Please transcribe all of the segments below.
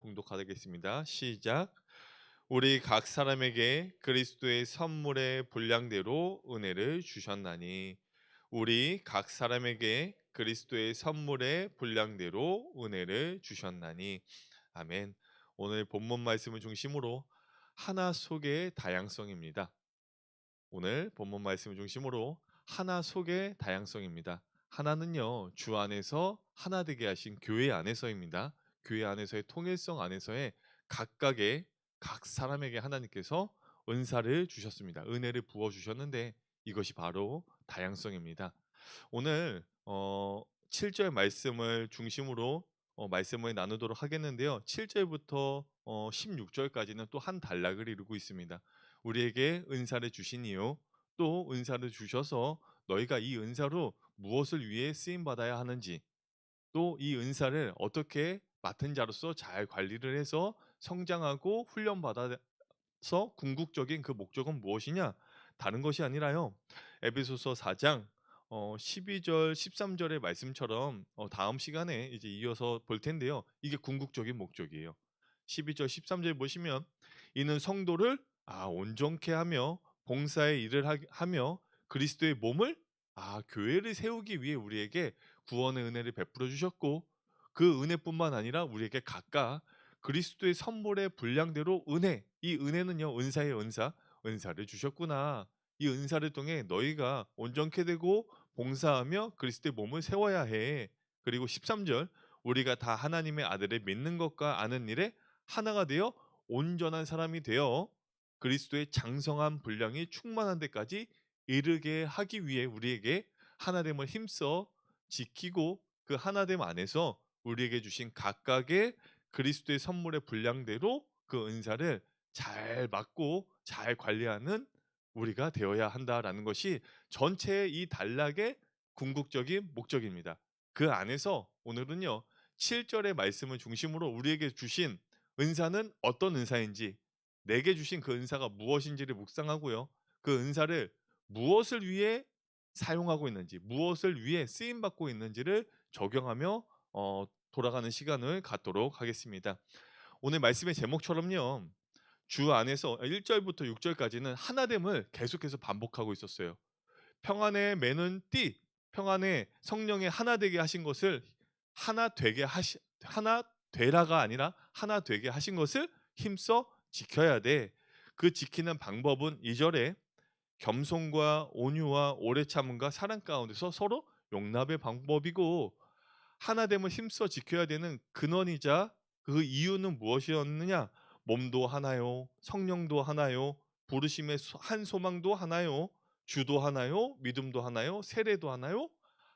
봉독하겠습니다. 시작. 우리 각 사람에게 그리스도의 선물의 분량대로 은혜를 주셨나니 우리 각 사람에게 그리스도의 선물의 분량대로 은혜를 주셨나니 아멘. 오늘 본문 말씀을 중심으로 하나 속의 다양성입니다. 오늘 본문 말씀을 중심으로 하나 속의 다양성입니다. 하나는요, 주 안에서 하나 되게 하신 교회 안에서입니다. 교회 안에서의 통일성 안에서의 각각의 각 사람에게 하나님께서 은사를 주셨습니다. 은혜를 부어 주셨는데 이것이 바로 다양성입니다. 오늘 7절 말씀을 중심으로 말씀을 나누도록 하겠는데요. 7절부터 16절까지는 또 한 단락을 이루고 있습니다. 우리에게 은사를 주시니요 또 은사를 주셔서 너희가 이 은사로 무엇을 위해 쓰임 받아야 하는지 또 이 은사를 어떻게 맡은 자로서 잘 관리를 해서 성장하고 훈련받아서 궁극적인 그 목적은 무엇이냐? 다른 것이 아니라요. 에베소서 4장 12절 13절의 말씀처럼 다음 시간에 이제 이어서 볼 텐데요. 이게 궁극적인 목적이에요. 12절 13절 보시면 이는 성도를 온전케 하며 봉사의 일을 하며 그리스도의 몸을 교회를 세우기 위해 우리에게 구원의 은혜를 베풀어 주셨고 그 은혜뿐만 아니라 우리에게 각각 그리스도의 선물의 분량대로 이 은혜는요, 은사의 은사, 은사를 주셨구나. 이 은사를 통해 너희가 온전케 되고 봉사하며 그리스도의 몸을 세워야 해. 그리고 13절, 우리가 다 하나님의 아들을 믿는 것과 아는 일에 하나가 되어 온전한 사람이 되어 그리스도의 장성한 분량이 충만한 데까지 이르게 하기 위해 우리에게 하나됨을 힘써 지키고 그 하나됨 안에서 우리에게 주신 각각의 그리스도의 선물의 분량대로 그 은사를 잘 맡고 잘 관리하는 우리가 되어야 한다라는 것이 전체의 이 단락의 궁극적인 목적입니다. 그 안에서 오늘은요, 7절의 말씀을 중심으로 우리에게 주신 은사는 어떤 은사인지, 내게 주신 그 은사가 무엇인지를 묵상하고요. 그 은사를 무엇을 위해 사용하고 있는지, 무엇을 위해 쓰임 받고 있는지를 적용하며 돌아가는 시간을 갖도록 하겠습니다. 오늘 말씀의 제목처럼요. 주 안에서 1 절부터 6 절까지는 하나됨을 계속해서 반복하고 있었어요. 평안에 매는 띠, 평안에 성령의 하나 되게 하신 것을 하나 되라가 아니라 하나 되게 하신 것을 힘써 지켜야 돼. 그 지키는 방법은 2 절에 겸손과 온유와 오래 참음과 사랑 가운데서 서로 용납의 방법이고 하나됨을 힘써 지켜야 되는 근원이자 그 이유는 무엇이었느냐? 몸도 하나요, 성령도 하나요, 부르심의 한 소망도 하나요, 주도 하나요, 믿음도 하나요, 세례도 하나요,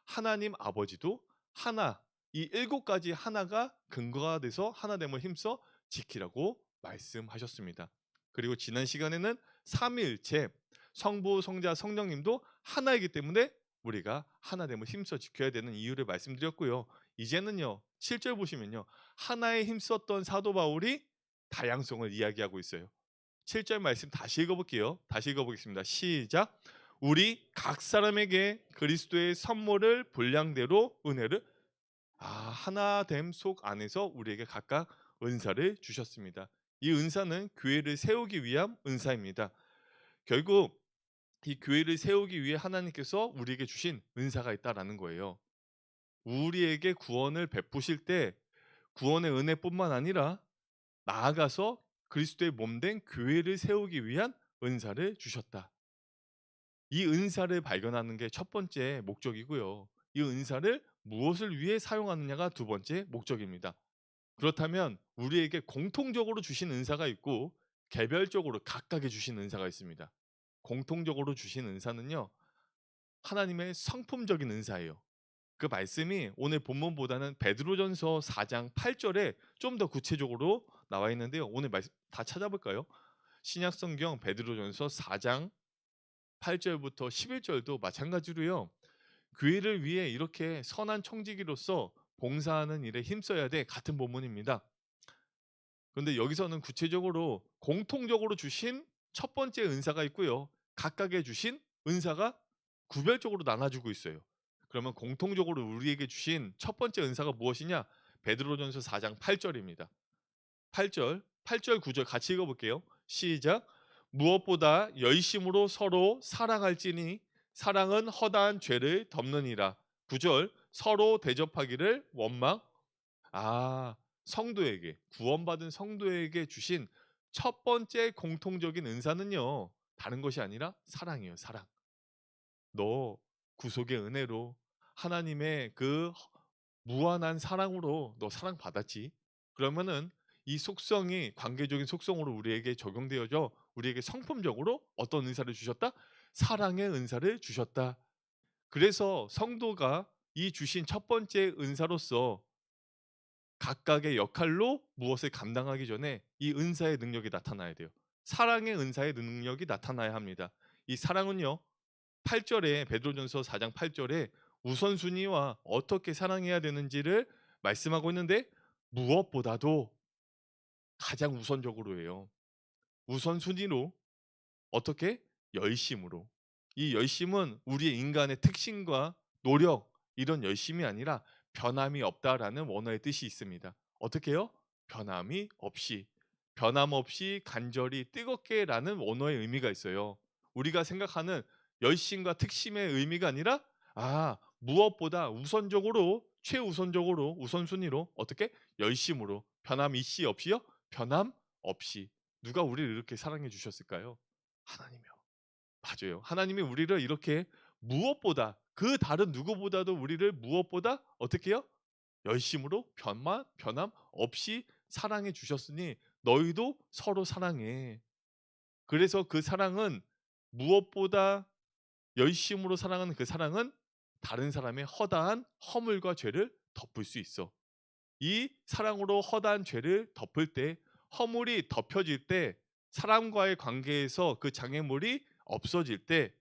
하나님 아버지도 하나. 이 7가지 하나가 근거가 돼서 하나됨을 힘써 지키라고 말씀하셨습니다. 그리고 지난 시간에는 삼위일체 성부, 성자, 성령님도 하나이기 때문에 우리가 하나됨을 힘써 지켜야 되는 이유를 말씀드렸고요. 이제는요. 7절 보시면요. 하나에 힘썼던 사도 바울이 다양성을 이야기하고 있어요. 7절 말씀 다시 읽어볼게요. 다시 읽어보겠습니다. 시작. 우리 각 사람에게 그리스도의 선물을 분량대로 은혜를 하나됨 속 안에서 우리에게 각각 은사를 주셨습니다. 이 은사는 교회를 세우기 위한 은사입니다. 결국 이 교회를 세우기 위해 하나님께서 우리에게 주신 은사가 있다라는 거예요. 우리에게 구원을 베푸실 때 구원의 은혜뿐만 아니라 나아가서 그리스도의 몸된 교회를 세우기 위한 은사를 주셨다. 이 은사를 발견하는 게 첫 번째 목적이고요. 이 은사를 무엇을 위해 사용하느냐가 두 번째 목적입니다. 그렇다면 우리에게 공통적으로 주신 은사가 있고 개별적으로 각각의 주신 은사가 있습니다. 공통적으로 주신 은사는요. 하나님의 성품적인 은사예요. 그 말씀이 오늘 본문보다는 베드로전서 4장 8절에 좀 더 구체적으로 나와 있는데요. 오늘 말씀 다 찾아볼까요? 신약 성경 베드로전서 4장 8절부터 11절도 마찬가지로요. 교회를 위해 이렇게 선한 청지기로서 봉사하는 일에 힘써야 돼 같은 본문입니다. 그런데 여기서는 구체적으로 공통적으로 주신 첫 번째 은사가 있고요. 각각의 주신 은사가 구별적으로 나눠주고 있어요. 그러면 공통적으로 우리에게 주신 첫 번째 은사가 무엇이냐? 베드로전서 4장 8절입니다. 8절 9절 같이 읽어 볼게요. 시작. 무엇보다 열심으로 서로 사랑할지니 사랑은 허다한 죄를 덮느니라. 9절. 서로 대접하기를 원망. 아, 성도에게 구원받은 성도에게 주신 첫 번째 공통적인 은사는요. 다른 것이 아니라 사랑이에요. 사랑. 너 구속의 은혜로 하나님의 그 무한한 사랑으로 너 사랑받았지. 그러면은 이 속성이 관계적인 속성으로 우리에게 적용되어져 우리에게 성품적으로 어떤 은사를 주셨다? 사랑의 은사를 주셨다. 그래서 성도가 이 주신 첫 번째 은사로서 각각의 역할로 무엇을 감당하기 전에 이 은사의 능력이 나타나야 돼요. 사랑의 은사의 능력이 나타나야 합니다. 이 사랑은요. 8절에 베드로전서 4장 8절에 우선순위와 어떻게 사랑해야 되는지를 말씀하고 있는데 무엇보다도 가장 우선적으로 해요. 우선순위로 어떻게? 열심으로. 이 열심은 우리의 인간의 특性과 노력 이런 열심이 아니라 변함이 없다라는 원어의 뜻이 있습니다. 어떻게요? 변함이 없이. 변함 없이 간절히 뜨겁게라는 원어의 의미가 있어요. 우리가 생각하는 열심과 특심의 의미가 아니라 무엇보다 우선적으로 최우선적으로 우선순위로 어떻게? 열심으로. 변함 있이 없이요? 변함 없이. 누가 우리를 이렇게 사랑해 주셨을까요? 하나님이요. 맞아요. 하나님이 우리를 이렇게 무엇보다 그 다른 누구보다도 우리를 무엇보다 어떻게 해요? 열심으로 변함 없이 사랑해 주셨으니 너희도 서로 사랑해. 그래서 그 사랑은 무엇보다 열심으로 사랑하는 그 사랑은 다른 사람의 허다한 허물과 죄를 덮을 수 있어. 이 사랑으로 허다한 죄를 덮을 때 허물이 덮여질 때 사람과의 관계에서 그 장애물이 없어질 때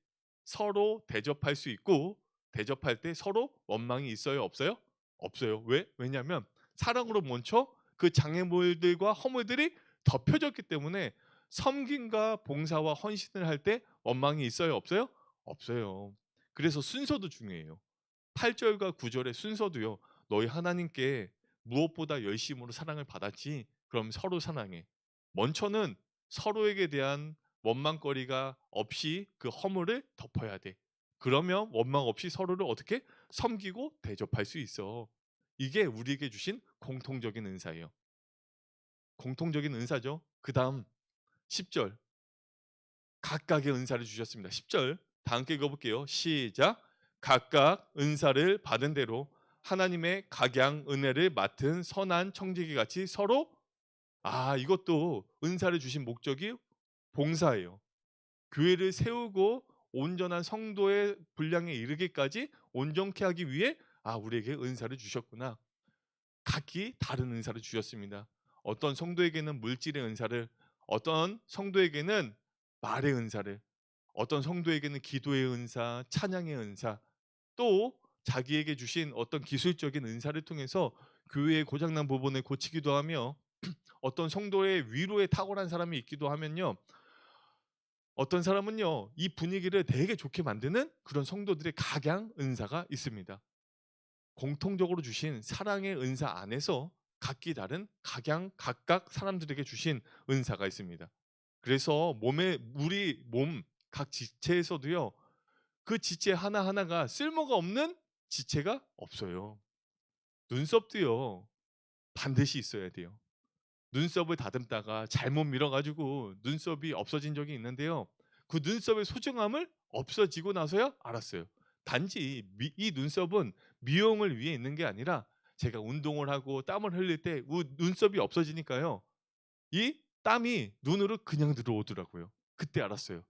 서로 대접할 수 있고 대접할 때 서로 원망이 있어요? 없어요? 없어요. 왜? 왜냐하면 사랑으로 먼저 그 장애물들과 허물들이 덮여졌기 때문에 섬김과 봉사와 헌신을 할 때 원망이 있어요? 없어요? 없어요. 그래서 순서도 중요해요. 8절과 9절의 순서도요. 너희 하나님께 무엇보다 열심으로 사랑을 받았지. 그럼 서로 사랑해. 먼저는 서로에게 대한 원망거리가 없이 그 허물을 덮어야 돼. 그러면 원망 없이 서로를 어떻게 섬기고 대접할 수 있어. 이게 우리에게 주신 공통적인 은사예요. 공통적인 은사죠. 그다음 10절. 각각의 은사를 주셨습니다. 10절 다 함께 읽어볼게요. 시작. 각각 은사를 받은 대로 하나님의 각양 은혜를 맡은 선한 청지기 같이 서로 이것도 은사를 주신 목적이 봉사예요. 교회를 세우고 온전한 성도의 분량에 이르기까지 온전케 하기 위해 우리에게 은사를 주셨구나. 각기 다른 은사를 주셨습니다. 어떤 성도에게는 물질의 은사를, 어떤 성도에게는 말의 은사를, 어떤 성도에게는 기도의 은사, 찬양의 은사, 또 자기에게 주신 어떤 기술적인 은사를 통해서 교회의 고장난 부분을 고치기도 하며 어떤 성도의 위로에 탁월한 사람이 있기도 하면요. 어떤 사람은요. 이 분위기를 되게 좋게 만드는 그런 성도들의 각양 은사가 있습니다. 공통적으로 주신 사랑의 은사 안에서 각기 다른 각각 사람들에게 주신 은사가 있습니다. 그래서 우리 몸 각 지체에서도요. 그 지체 하나하나가 쓸모가 없는 지체가 없어요. 눈썹도요. 반드시 있어야 돼요. 눈썹을 다듬다가 잘못 밀어 가지고 눈썹이 없어진 적이 있는데요. 그 눈썹의 소중함을 없어지고 나서야 알았어요. 단지 이 눈썹은 미용을 위해 있는 게 아니라 제가 운동을 하고 땀을 흘릴 때 눈썹이 없어지니까요. 이 땀이 눈으로 그냥 들어오더라고요. 그때 알았어요.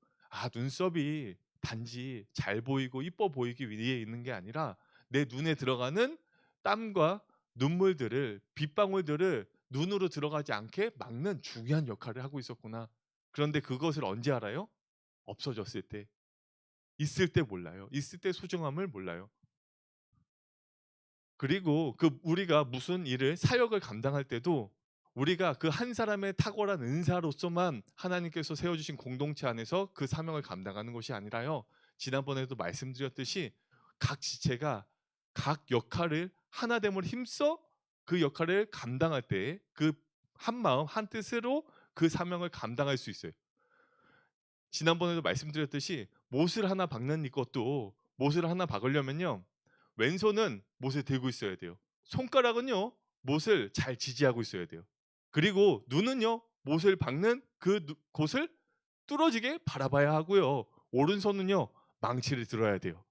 눈썹이 단지 잘 보이고 이뻐 보이기 위해 있는 게 아니라 내 눈에 들어가는 땀과 눈물들을 빗방울들을 눈으로 들어가지 않게 막는 중요한 역할을 하고 있었구나. 그런데 그것을 언제 알아요? 없어졌을 때. 있을 때 몰라요. 있을 때 소중함을 몰라요. 그리고 우리가 무슨 일을 사역을 감당할 때도 우리가 그 한 사람의 탁월한 은사로서만 하나님께서 세워 주신 공동체 안에서 그 사명을 감당하는 것이 아니라요. 지난번에도 말씀드렸듯이 각 지체가 각 역할을 하나됨을 힘써 그 역할을 감당할 때 그 한 마음, 한 뜻으로 그 사명을 감당할 수 있어요. 지난번에도 말씀드렸듯이 못을 하나 박는 것도 못을 하나 박으려면요. 왼손은 못을 들고 있어야 돼요. 손가락은요. 못을 잘 지지하고 있어야 돼요. 그리고 눈은요. 못을 박는 곳을 뚫어지게 바라봐야 하고요. 오른손은요. 망치를 들어야 돼요.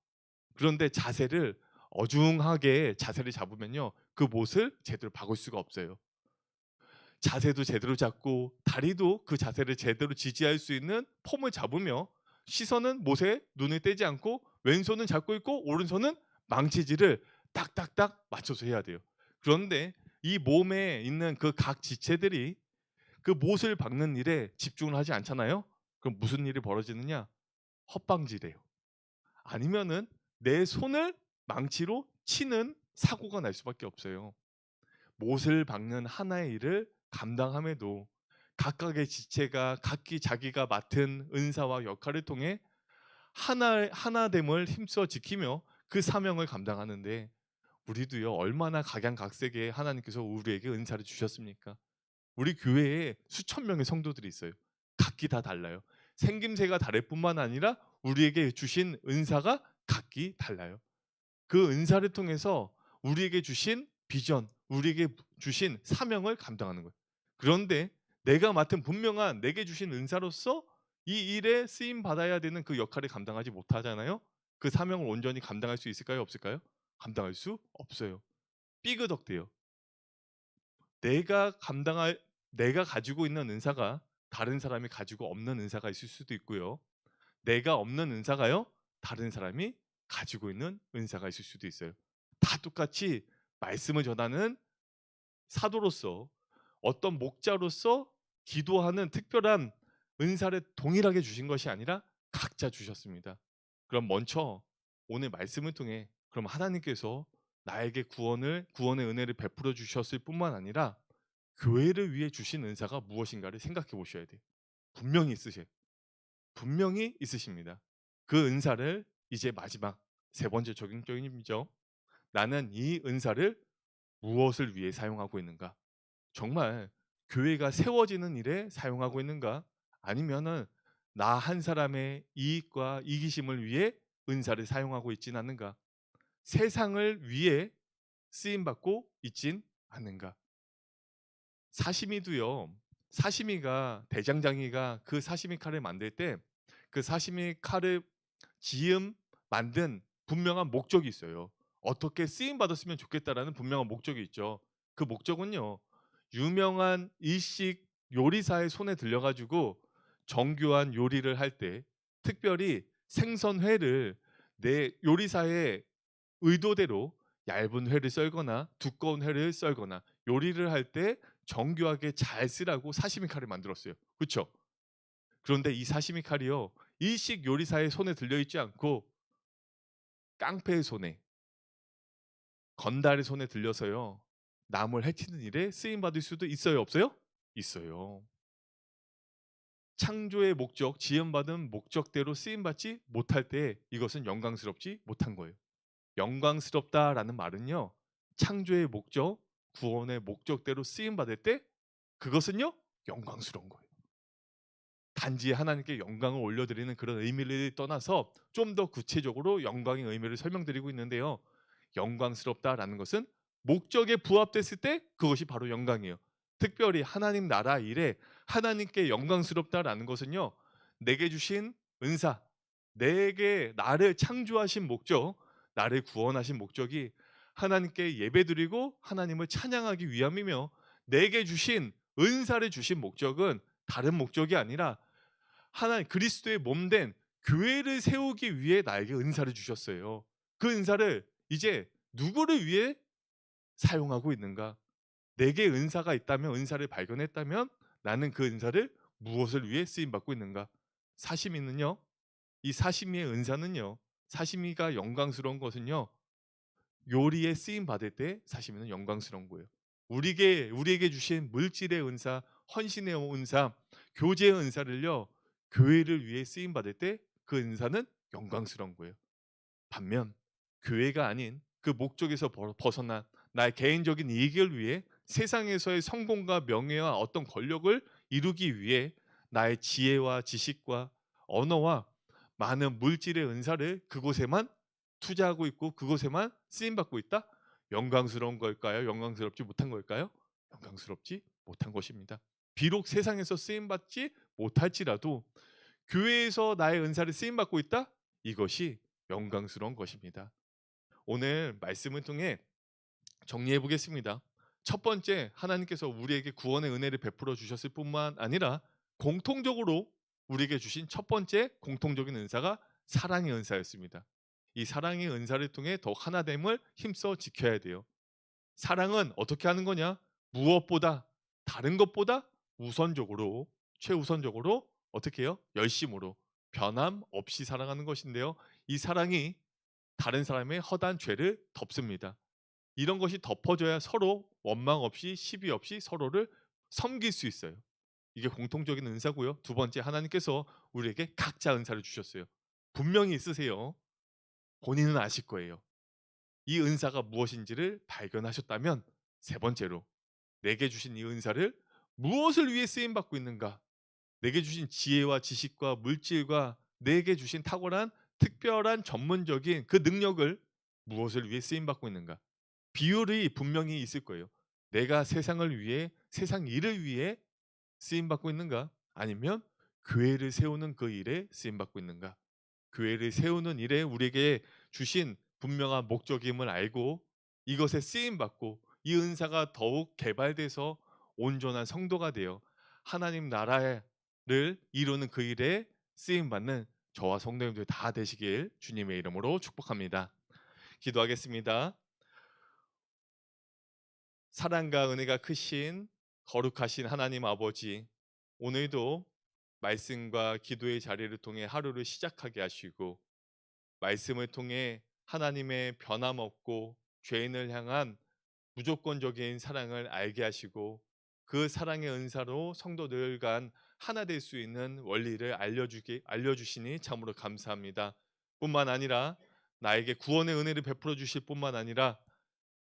그런데 자세를 어중하게 자세를 잡으면요. 그 못을 제대로 박을 수가 없어요. 자세도 제대로 잡고 다리도 그 자세를 제대로 지지할 수 있는 폼을 잡으며 시선은 못에 눈을 떼지 않고 왼손은 잡고 있고 오른손은 망치질을 딱딱딱 맞춰서 해야 돼요. 그런데 이 몸에 있는 그 각 지체들이 그 못을 박는 일에 집중을 하지 않잖아요. 그럼 무슨 일이 벌어지느냐? 헛방질이에요. 아니면은 내 손을 망치로 치는 사고가 날 수밖에 없어요. 못을 박는 하나의 일을 감당함에도 각각의 지체가 각기 자기가 맡은 은사와 역할을 통해 하나됨을 힘써 지키며 그 사명을 감당하는데 우리도요 얼마나 각양각색의 하나님께서 우리에게 은사를 주셨습니까? 우리 교회에 수천 명의 성도들이 있어요. 각기 다 달라요. 생김새가 다를 뿐만 아니라 우리에게 주신 은사가 각기 달라요. 그 은사를 통해서 우리에게 주신 비전, 우리에게 주신 사명을 감당하는 거예요. 그런데 내가 맡은 분명한 내게 주신 은사로서 이 일에 쓰임 받아야 되는 그 역할을 감당하지 못하잖아요. 그 사명을 온전히 감당할 수 있을까요? 없을까요? 감당할 수 없어요. 삐그덕대요. 내가 감당할 내가 가지고 있는 은사가 다른 사람이 가지고 없는 은사가 있을 수도 있고요. 내가 없는 은사가요. 다른 사람이 가지고 있는 은사가 있을 수도 있어요. 다 똑같이 말씀을 전하는 사도로서 어떤 목자로서 기도하는 특별한 은사를 동일하게 주신 것이 아니라 각자 주셨습니다. 그럼 먼저 오늘 말씀을 통해 그럼 하나님께서 나에게 구원의 은혜를 베풀어 주셨을 뿐만 아니라 교회를 위해 주신 은사가 무엇인가를 생각해 보셔야 돼요. 분명히 있으세요. 분명히 있으십니다. 그 은사를 이제 마지막 세 번째 적용점이죠. 나는 이 은사를 무엇을 위해 사용하고 있는가? 정말 교회가 세워지는 일에 사용하고 있는가? 아니면은 나 한 사람의 이익과 이기심을 위해 은사를 사용하고 있진 않는가? 세상을 위해 쓰임 받고 있진 않는가? 사시미도요. 사시미가 대장장이가 그 사시미 칼을 만들 때 그 사시미 칼을 만든 분명한 목적이 있어요. 어떻게 쓰임 받았으면 좋겠다라는 분명한 목적이 있죠. 그 목적은요. 유명한 일식 요리사의 손에 들려 가지고 정교한 요리를 할 때 특별히 생선회를 내 요리사의 의도대로 얇은 회를 썰거나 두꺼운 회를 썰거나 요리를 할 때 정교하게 잘 쓰라고 사시미 칼을 만들었어요. 그쵸? 그런데 이 사시미 칼이요. 일식 요리사의 손에 들려 있지 않고 깡패의 손에, 건달의 손에 들려서요. 남을 해치는 일에 쓰임 받을 수도 있어요, 없어요? 있어요. 창조의 목적, 지음받은 목적대로 쓰임 받지 못할 때 이것은 영광스럽지 못한 거예요. 영광스럽다라는 말은요. 창조의 목적, 구원의 목적대로 쓰임 받을 때 그것은요. 영광스러운 거예요. 단지 하나님께 영광을 올려드리는 그런 의미를 떠나서 좀 더 구체적으로 영광의 의미를 설명드리고 있는데요. 영광스럽다라는 것은 목적에 부합됐을 때 그것이 바로 영광이에요. 특별히 하나님 나라 일에 하나님께 영광스럽다라는 것은요. 내게 주신 은사, 내게 나를 창조하신 목적, 나를 구원하신 목적이 하나님께 예배드리고 하나님을 찬양하기 위함이며 내게 주신 은사를 주신 목적은 다른 목적이 아니라 하나님 그리스도의 몸된 교회를 세우기 위해 나에게 은사를 주셨어요. 그 은사를 이제 누구를 위해 사용하고 있는가? 내게 은사가 있다면 은사를 발견했다면 나는 그 은사를 무엇을 위해 쓰임 받고 있는가? 사시미는요. 이 사시미의 은사는요. 사시미가 영광스러운 것은요. 요리에 쓰임 받을 때 사시미는 영광스러운 거예요. 우리에게 주신 물질의 은사, 헌신의 은사, 교제의 은사를요. 교회를 위해 쓰임 받을 때 그 은사는 영광스러운 거예요. 반면 교회가 아닌 그 목적에서 벗어난 나의 개인적인 이익을 위해 세상에서의 성공과 명예와 어떤 권력을 이루기 위해 나의 지혜와 지식과 언어와 많은 물질의 은사를 그곳에만 투자하고 있고 그곳에만 쓰임 받고 있다? 영광스러운 걸까요? 영광스럽지 못한 걸까요? 영광스럽지 못한 것입니다. 비록 세상에서 쓰임 받지 못할지라도 교회에서 나의 은사를 쓰임 받고 있다? 이것이 영광스러운 것입니다. 오늘 말씀을 통해 정리해 보겠습니다. 첫 번째, 하나님께서 우리에게 구원의 은혜를 베풀어 주셨을 뿐만 아니라 공통적으로 우리에게 주신 첫 번째 공통적인 은사가 사랑의 은사였습니다. 이 사랑의 은사를 통해 더욱 하나됨을 힘써 지켜야 돼요. 사랑은 어떻게 하는 거냐? 무엇보다 다른 것보다 우선적으로 최우선적으로 어떻게 해요? 열심으로 변함 없이 사랑하는 것인데요. 이 사랑이 다른 사람의 허다한 죄를 덮습니다. 이런 것이 덮어져야 서로 원망 없이 시비 없이 서로를 섬길 수 있어요. 이게 공통적인 은사고요. 두 번째, 하나님께서 우리에게 각자 은사를 주셨어요. 분명히 있으세요. 본인은 아실 거예요. 이 은사가 무엇인지를 발견하셨다면 세 번째로, 내게 주신 이 은사를 무엇을 위해 쓰임 받고 있는가? 내게 주신 지혜와 지식과 물질과 내게 주신 탁월한 특별한 전문적인 그 능력을 무엇을 위해 쓰임 받고 있는가? 비율이 분명히 있을 거예요. 내가 세상을 위해 세상 일을 위해 쓰임 받고 있는가? 아니면 교회를 세우는 그 일에 쓰임 받고 있는가? 교회를 세우는 일에 우리에게 주신 분명한 목적임을 알고 이것에 쓰임 받고 이 은사가 더욱 개발돼서 온전한 성도가 되어 하나님 나라를 이루는 그 일에 쓰임 받는 저와 성도님들 다 되시길 주님의 이름으로 축복합니다. 기도하겠습니다. 사랑과 은혜가 크신 거룩하신 하나님 아버지, 오늘도 말씀과 기도의 자리를 통해 하루를 시작하게 하시고 말씀을 통해 하나님의 변함없고 죄인을 향한 무조건적인 사랑을 알게 하시고 그 사랑의 은사로 성도들 간 하나 될 수 있는 원리를 알려주시니 참으로 감사합니다. 뿐만 아니라 나에게 구원의 은혜를 베풀어 주실 뿐만 아니라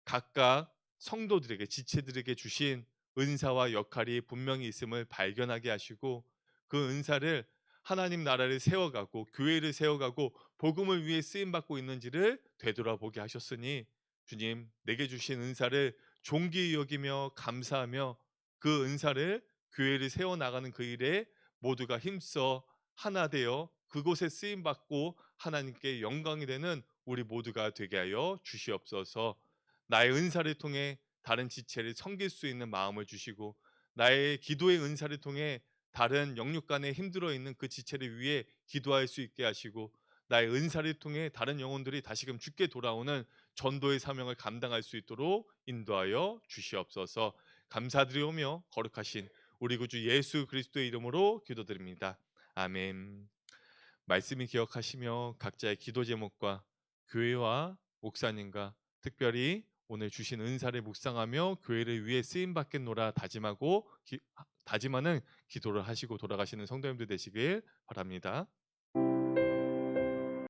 각각 성도들에게 지체들에게 주신 은사와 역할이 분명히 있음을 발견하게 하시고 그 은사를 하나님 나라를 세워가고 교회를 세워가고 복음을 위해 쓰임 받고 있는지를 되돌아보게 하셨으니 주님, 내게 주신 은사를 존귀히 여기며 감사하며 그 은사를 교회를 세워 나가는 그 일에 모두가 힘써 하나 되어 그곳에 쓰임 받고 하나님께 영광이 되는 우리 모두가 되게 하여 주시옵소서. 나의 은사를 통해 다른 지체를 섬길 수 있는 마음을 주시고 나의 기도의 은사를 통해 다른 영육 간에 힘들어 있는 그 지체를 위해 기도할 수 있게 하시고 나의 은사를 통해 다른 영혼들이 다시금 주께 돌아오는 전도의 사명을 감당할 수 있도록 인도하여 주시옵소서. 감사드리오며 거룩하신 우리 구주 예수 그리스도의 이름으로 기도드립니다. 아멘. 말씀이 기억하시며 각자의 기도 제목과 교회와 목사님과 특별히 오늘 주신 은사를 묵상하며 교회를 위해 쓰임 받겠노라 다짐하는 기도를 하시고 돌아가시는 성도님들 되시길 바랍니다.